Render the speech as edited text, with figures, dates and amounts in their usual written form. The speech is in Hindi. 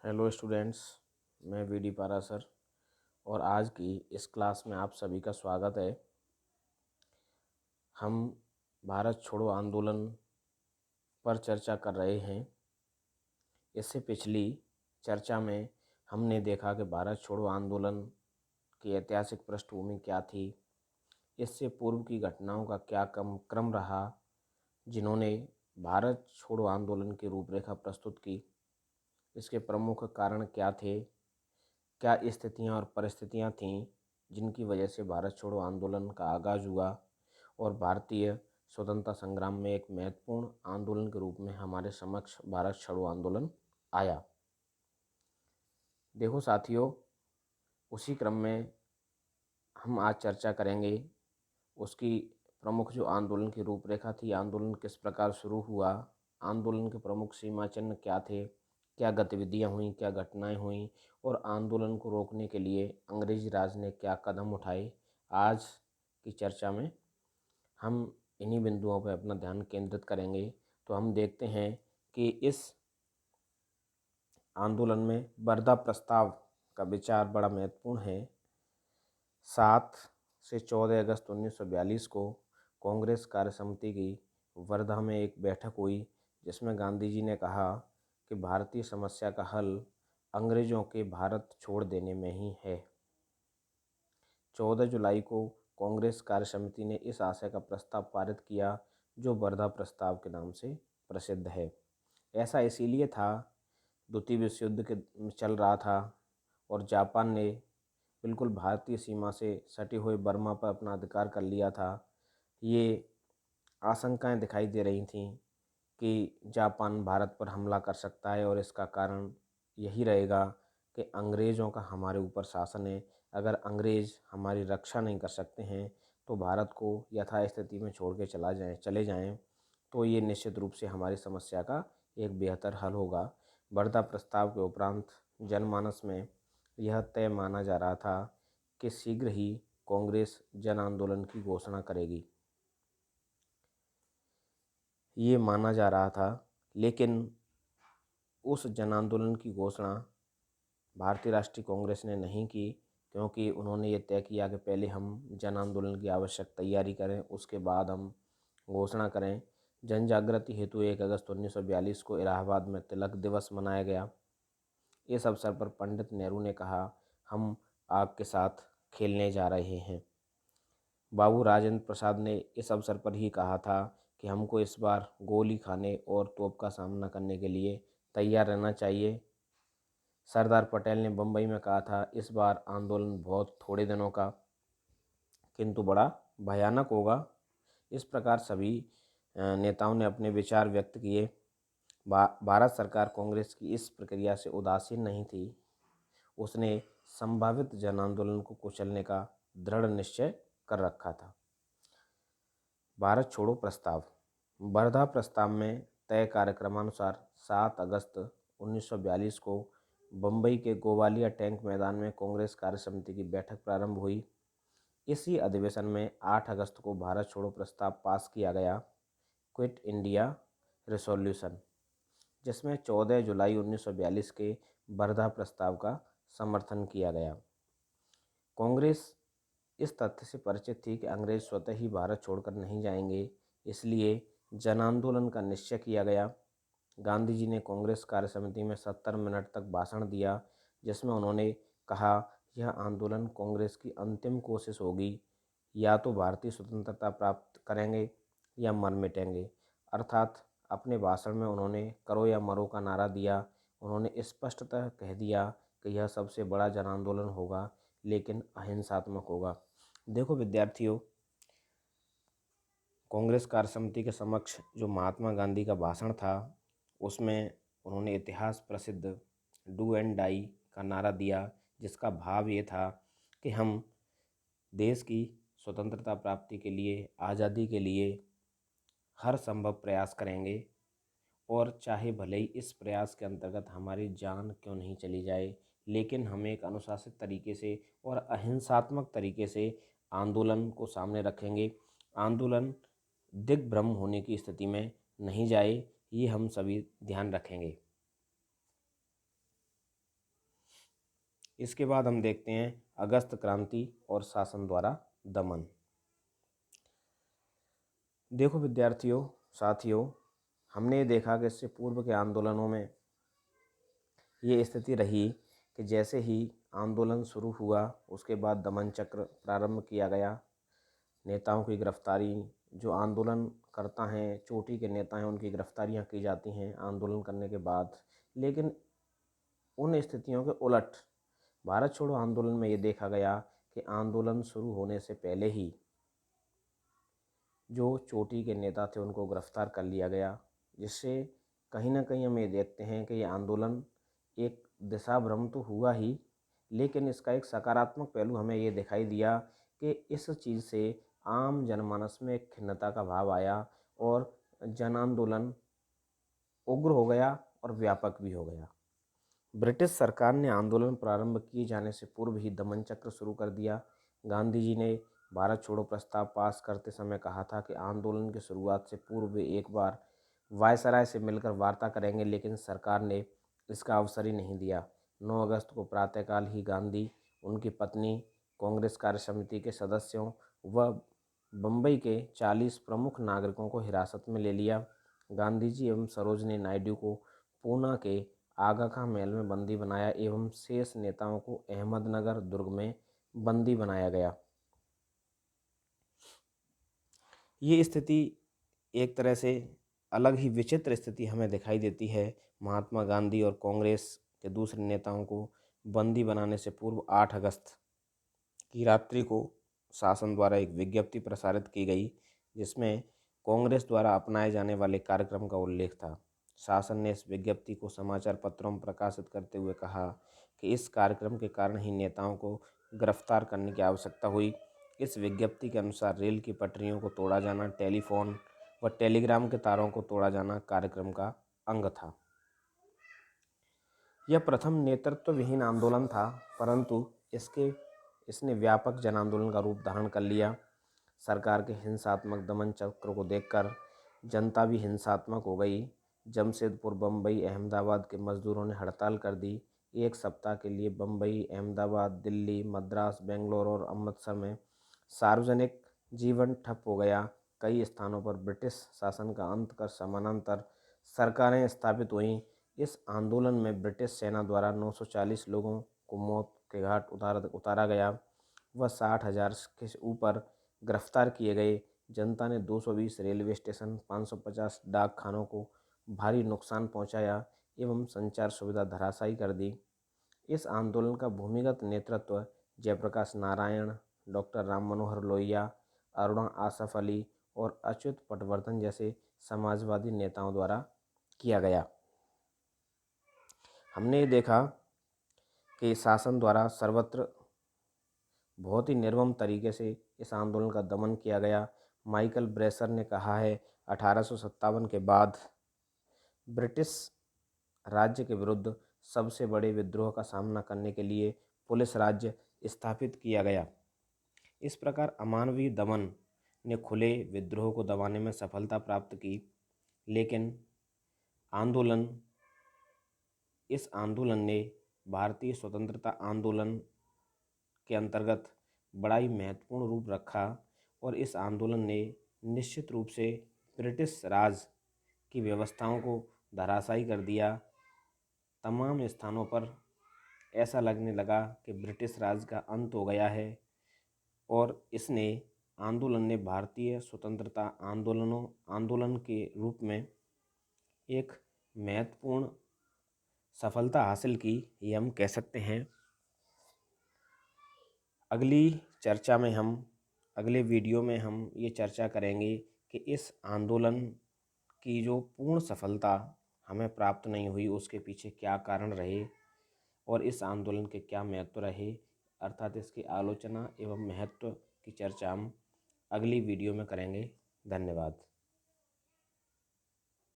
हेलो स्टूडेंट्स, मैं वीडी पारा सर और आज की इस क्लास में आप सभी का स्वागत है। हम भारत छोड़ो आंदोलन पर चर्चा कर रहे हैं। इससे पिछली चर्चा में हमने देखा कि भारत छोड़ो आंदोलन की ऐतिहासिक पृष्ठभूमि क्या थी, इससे पूर्व की घटनाओं का क्या क्रम रहा जिन्होंने भारत छोड़ो आंदोलन की रूपरेखा प्रस्तुत की, इसके प्रमुख कारण क्या थे, क्या स्थितियां और परिस्थितियां थीं जिनकी वजह से भारत छोड़ो आंदोलन का आगाज़ हुआ और भारतीय स्वतंत्रता संग्राम में एक महत्वपूर्ण आंदोलन के रूप में हमारे समक्ष भारत छोड़ो आंदोलन आया। देखो साथियों, उसी क्रम में हम आज चर्चा करेंगे उसकी प्रमुख जो आंदोलन की रूपरेखा थी, आंदोलन किस प्रकार शुरू हुआ, आंदोलन के प्रमुख सीमा चिन्ह क्या थे, क्या गतिविधियां हुईं, क्या घटनाएं हुईं और आंदोलन को रोकने के लिए अंग्रेजी राज ने क्या कदम उठाए। आज की चर्चा में हम इन्हीं बिंदुओं पर अपना ध्यान केंद्रित करेंगे। तो हम देखते हैं कि इस आंदोलन में वर्धा प्रस्ताव का विचार बड़ा महत्वपूर्ण है। 7 से 14 अगस्त 1942 को कांग्रेस कार्य समिति की वर्धा में एक बैठक हुई जिसमें गांधी जी ने कहा कि भारतीय समस्या का हल अंग्रेज़ों के भारत छोड़ देने में ही है। 14 जुलाई को कांग्रेस कार्य समिति ने इस आशय का प्रस्ताव पारित किया जो वर्धा प्रस्ताव के नाम से प्रसिद्ध है। ऐसा इसीलिए था, द्वितीय विश्व युद्ध के चल रहा था और जापान ने बिल्कुल भारतीय सीमा से सटे हुए बर्मा पर अपना अधिकार कर लिया था। ये आशंकाएं दिखाई दे रही थीं कि जापान भारत पर हमला कर सकता है और इसका कारण यही रहेगा कि अंग्रेज़ों का हमारे ऊपर शासन है। अगर अंग्रेज़ हमारी रक्षा नहीं कर सकते हैं तो भारत को यथास्थिति में छोड़ के चले जाएं तो ये निश्चित रूप से हमारी समस्या का एक बेहतर हल होगा। वर्धा प्रस्ताव के उपरांत जनमानस में यह तय माना जा रहा था कि शीघ्र ही कांग्रेस जन आंदोलन की घोषणा करेगी। ये माना जा रहा था, लेकिन उस जन आंदोलन की घोषणा भारतीय राष्ट्रीय कांग्रेस ने नहीं की, क्योंकि उन्होंने ये तय किया कि पहले हम जन आंदोलन की आवश्यक तैयारी करें, उसके बाद हम घोषणा करें। जन जागृति हेतु 1 अगस्त 1942 को इलाहाबाद में तिलक दिवस मनाया गया। इस अवसर पर पंडित नेहरू ने कहा, हम आग के साथ खेलने जा रहे हैं। बाबू राजेंद्र प्रसाद ने इस अवसर पर ही कहा था कि हमको इस बार गोली खाने और तोप का सामना करने के लिए तैयार रहना चाहिए। सरदार पटेल ने बम्बई में कहा था, इस बार आंदोलन बहुत थोड़े दिनों का किंतु बड़ा भयानक होगा। इस प्रकार सभी नेताओं ने अपने विचार व्यक्त किए। भारत सरकार कांग्रेस की इस प्रक्रिया से उदासीन नहीं थी। उसने संभावित जन आंदोलन को कुचलने का दृढ़ निश्चय कर रखा था। भारत छोड़ो प्रस्ताव। वर्धा प्रस्ताव में तय कार्यक्रमानुसार 7 अगस्त 1942 को बम्बई के गोवालिया टैंक मैदान में कांग्रेस कार्य समिति की बैठक प्रारंभ हुई। इसी अधिवेशन में 8 अगस्त को भारत छोड़ो प्रस्ताव पास किया गया, क्विट इंडिया रेसोल्यूशन, जिसमें 14 जुलाई 1942 के वर्धा प्रस्ताव का समर्थन किया गया। कांग्रेस इस तथ्य से परिचित थी कि अंग्रेज स्वतः ही भारत छोड़कर नहीं जाएंगे, इसलिए जन आंदोलन का निश्चय किया गया। गांधी जी ने कांग्रेस कार्य समिति में 70 मिनट तक भाषण दिया, जिसमें उन्होंने कहा, यह आंदोलन कांग्रेस की अंतिम कोशिश होगी, या तो भारतीय स्वतंत्रता प्राप्त करेंगे या मर मिटेंगे। अर्थात अपने भाषण में उन्होंने करो या मरो का नारा दिया। उन्होंने स्पष्टतः कह दिया कि यह सबसे बड़ा जन आंदोलन होगा, लेकिन अहिंसात्मक होगा। देखो विद्यार्थियों, कांग्रेस कार्य समिति के समक्ष जो महात्मा गांधी का भाषण था, उसमें उन्होंने इतिहास प्रसिद्ध डू एंड डाई का नारा दिया, जिसका भाव ये था कि हम देश की स्वतंत्रता प्राप्ति के लिए, आज़ादी के लिए हर संभव प्रयास करेंगे, और चाहे भले ही इस प्रयास के अंतर्गत हमारी जान क्यों नहीं चली जाए, लेकिन हम एक अनुशासित तरीके से और अहिंसात्मक तरीके से आंदोलन को सामने रखेंगे। आंदोलन दिग्भ्रम होने की स्थिति में नहीं जाए, ये हम सभी ध्यान रखेंगे। इसके बाद हम देखते हैं अगस्त क्रांति और शासन द्वारा दमन। देखो विद्यार्थियों, साथियों, हमने देखा कि इससे पूर्व के आंदोलनों में ये स्थिति रही कि जैसे ही आंदोलन शुरू हुआ उसके बाद दमन चक्र प्रारंभ किया गया। नेताओं की गिरफ्तारी, जो आंदोलन करता हैं, चोटी के नेता हैं, उनकी गिरफ्तारियां की जाती हैं आंदोलन करने के बाद। लेकिन उन स्थितियों के उलट भारत छोड़ो आंदोलन में ये देखा गया कि आंदोलन शुरू होने से पहले ही जो चोटी के नेता थे उनको गिरफ्तार कर लिया गया, जिससे कहीं ना कहीं हम ये देखते हैं कि ये आंदोलन एक दिशा भ्रम तो हुआ ही, लेकिन इसका एक सकारात्मक पहलू हमें ये दिखाई दिया कि इस चीज़ से आम जनमानस में एक खिन्नता का भाव आया और जन आंदोलन उग्र हो गया और व्यापक भी हो गया। ब्रिटिश सरकार ने आंदोलन प्रारंभ किए जाने से पूर्व ही दमन चक्र शुरू कर दिया। गांधी जी ने भारत छोड़ो प्रस्ताव पास करते समय कहा था कि आंदोलन की शुरुआत से पूर्व वे एक बार वायसराय से मिलकर वार्ता करेंगे, लेकिन सरकार ने इसका अवसर ही नहीं दिया। 9 अगस्त को प्रातःकाल ही गांधी, उनकी पत्नी, कांग्रेस कार्य समिति के सदस्यों व बम्बई के 40 प्रमुख नागरिकों को हिरासत में ले लिया। गांधी जी एवं सरोजनी नायडू को पूना के आगा खां महल में बंदी बनाया एवं शेष नेताओं को अहमदनगर दुर्ग में बंदी बनाया गया। ये स्थिति एक तरह से अलग ही विचित्र स्थिति हमें दिखाई देती है। महात्मा गांधी और कांग्रेस के दूसरे नेताओं को बंदी बनाने से पूर्व 8 अगस्त की रात्रि को शासन द्वारा एक विज्ञप्ति प्रसारित की गई, जिसमें कांग्रेस द्वारा अपनाए जाने वाले कार्यक्रम का उल्लेख था। शासन ने इस विज्ञप्ति को समाचार पत्रों में प्रकाशित करते हुए कहा कि इस कार्यक्रम के कारण ही नेताओं को गिरफ्तार करने की आवश्यकता हुई। इस विज्ञप्ति के अनुसार रेल की पटरियों को तोड़ा जाना, टेलीफोन व टेलीग्राम के तारों को तोड़ा जाना कार्यक्रम का अंग था। यह प्रथम नेतृत्व विहीन आंदोलन था, परंतु इसने व्यापक जन आंदोलन का रूप धारण कर लिया। सरकार के हिंसात्मक दमन चक्र को देखकर जनता भी हिंसात्मक हो गई। जमशेदपुर, बम्बई, अहमदाबाद के मजदूरों ने हड़ताल कर दी। एक सप्ताह के लिए बम्बई, अहमदाबाद, दिल्ली, मद्रास, बेंगलोर और अमृतसर में सार्वजनिक जीवन ठप हो गया। कई स्थानों पर ब्रिटिश शासन का अंत कर समानांतर सरकारें स्थापित हुईं। इस आंदोलन में ब्रिटिश सेना द्वारा 940 लोगों को मौत के घाट उतारा गया व 60,000 के ऊपर गिरफ्तार किए गए। जनता ने 220 रेलवे स्टेशन, 550 डाक खानों को भारी नुकसान पहुंचाया एवं संचार सुविधा धराशायी कर दी। इस आंदोलन का भूमिगत नेतृत्व जयप्रकाश नारायण, डॉक्टर राम मनोहर लोहिया, अरुणा आसफ अली और अच्युत पटवर्धन जैसे समाजवादी नेताओं द्वारा किया गया। हमने ये देखा कि शासन द्वारा सर्वत्र बहुत ही निर्मम तरीके से इस आंदोलन का दमन किया गया। माइकल ब्रेसर ने कहा है 1857 के बाद ब्रिटिश राज्य के विरुद्ध सबसे बड़े विद्रोह का सामना करने के लिए पुलिस राज्य स्थापित किया गया। इस प्रकार अमानवीय दमन ने खुले विद्रोह को दबाने में सफलता प्राप्त की, लेकिन इस आंदोलन ने भारतीय स्वतंत्रता आंदोलन के अंतर्गत बड़ा ही महत्वपूर्ण रूप रखा और इस आंदोलन ने निश्चित रूप से ब्रिटिश राज की व्यवस्थाओं को धराशायी कर दिया। तमाम स्थानों पर ऐसा लगने लगा कि ब्रिटिश राज का अंत हो गया है और इसने आंदोलन ने भारतीय स्वतंत्रता आंदोलन के रूप में एक महत्वपूर्ण सफलता हासिल की, ये हम कह सकते हैं। अगले वीडियो में हम ये चर्चा करेंगे कि इस आंदोलन की जो पूर्ण सफलता हमें प्राप्त नहीं हुई उसके पीछे क्या कारण रहे और इस आंदोलन के क्या महत्व रहे, अर्थात इसकी आलोचना एवं महत्व की चर्चा हम अगली वीडियो में करेंगे। धन्यवाद।